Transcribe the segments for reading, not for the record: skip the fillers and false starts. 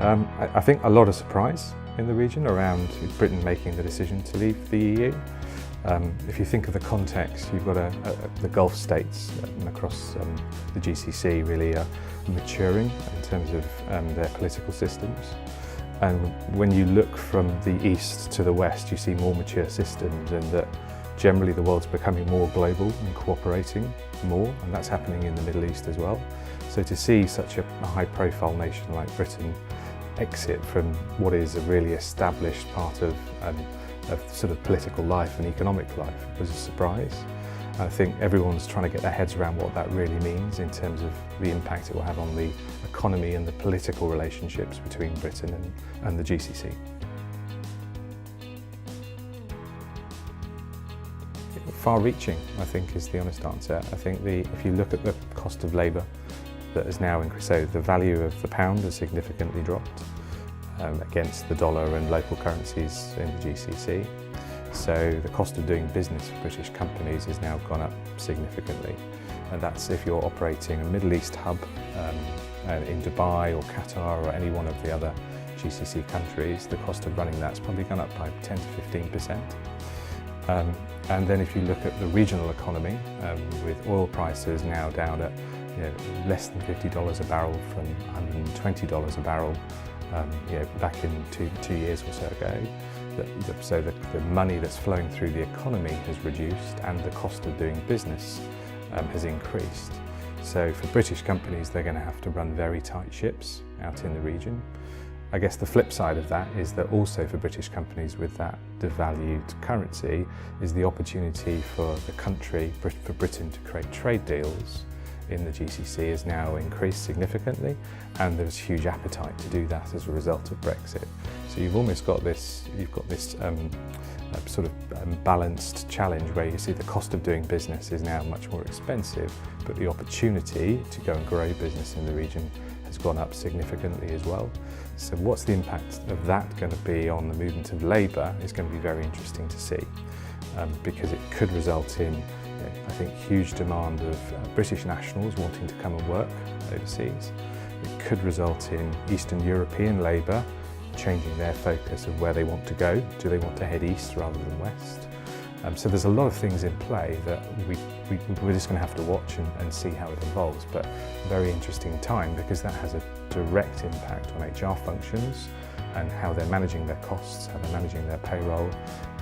I think a lot of surprise in the region around Britain making the decision to leave the EU. If you think of the context, you've got the Gulf states across the GCC really are maturing in terms of their political systems. And when you look from the east to the west, you see more mature systems, and that generally the world's becoming more global and cooperating more, and that's happening in the Middle East as well. So to see such a high-profile nation like Britain exit from what is a really established part of sort of political life and economic life was a surprise. I think everyone's trying to get their heads around what that really means in terms of the impact it will have on the economy and the political relationships between Britain and the GCC. Far-reaching, I think, is the honest answer. I think if you look at the cost of labour that has now increased, so the value of the pound has significantly dropped against the dollar and local currencies in the GCC. So the cost of doing business for British companies has now gone up significantly. And that's if you're operating a Middle East hub in Dubai or Qatar or any one of the other GCC countries, the cost of running that's probably gone up by 10 to 15%. And then if you look at the regional economy, with oil prices now down at less than $50 a barrel from $120 a barrel back in two years or so ago, so the money that's flowing through the economy has reduced and the cost of doing business has increased. So for British companies, they're going to have to run very tight ships out in the region. I guess the flip side of that is that also for British companies with that devalued currency is the opportunity for the country, for Britain, to create trade deals in the GCC has now increased significantly, and there's huge appetite to do that as a result of Brexit. So you've almost got this, sort of balanced challenge where you see the cost of doing business is now much more expensive, but the opportunity to go and grow business in the region has gone up significantly as well. So what's the impact of that going to be on the movement of labour is going to be very interesting to see, because it could result in, I think, huge demand of British nationals wanting to come and work overseas. It could result in Eastern European labour changing their focus of where they want to go. Do they want to head east rather than west? So there's a lot of things in play that we're just going to have to watch and see how it evolves. But a very interesting time, because that has a direct impact on HR functions and how they're managing their costs, how they're managing their payroll,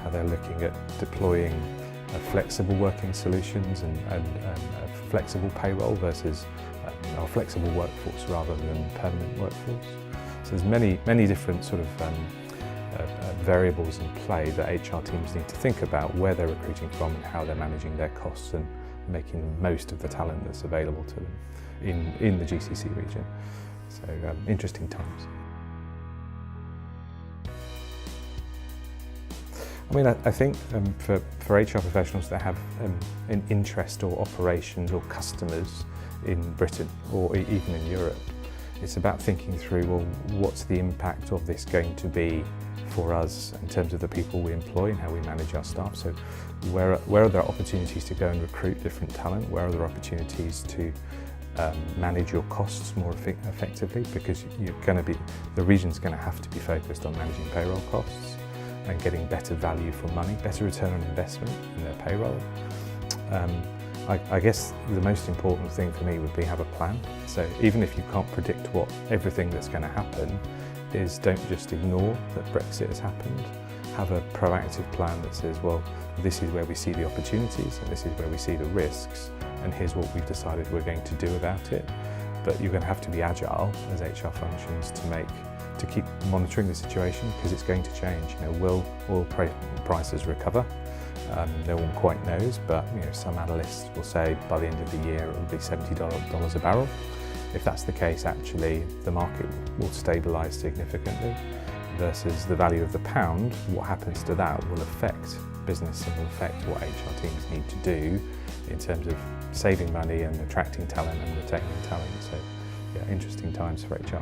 how they're looking at deploying flexible working solutions and flexible payroll versus a flexible workforce rather than permanent workforce. So there's many different sort of variables in play that HR teams need to think about where they're recruiting from and how they're managing their costs and making the most of the talent that's available to them in the GCC region. So interesting times. I mean, I think for HR professionals that have an interest or operations or customers in Britain or even in Europe, it's about thinking through, well, what's the impact of this going to be for us in terms of the people we employ and how we manage our staff. So where are there opportunities to go and recruit different talent? Where are there opportunities to manage your costs more effectively? Because the region's going to have to be focused on managing payroll costs and getting better value for money, better return on investment in their payroll. I guess the most important thing for me would be have a plan. So even if you can't predict everything that's going to happen, is don't just ignore that Brexit has happened. Have a proactive plan that says, well, this is where we see the opportunities and this is where we see the risks, and here's what we've decided we're going to do about it. But you're going to have to be agile as HR functions to keep monitoring the situation, because it's going to change. Will oil prices recover? No one quite knows, but some analysts will say by the end of the year it will be $70 a barrel. If that's the case, actually the market will stabilise significantly, versus the value of the pound. What happens to that will affect business and will affect what HR teams need to do in terms of saving money and attracting talent and retaining talent. So yeah, interesting times for HR.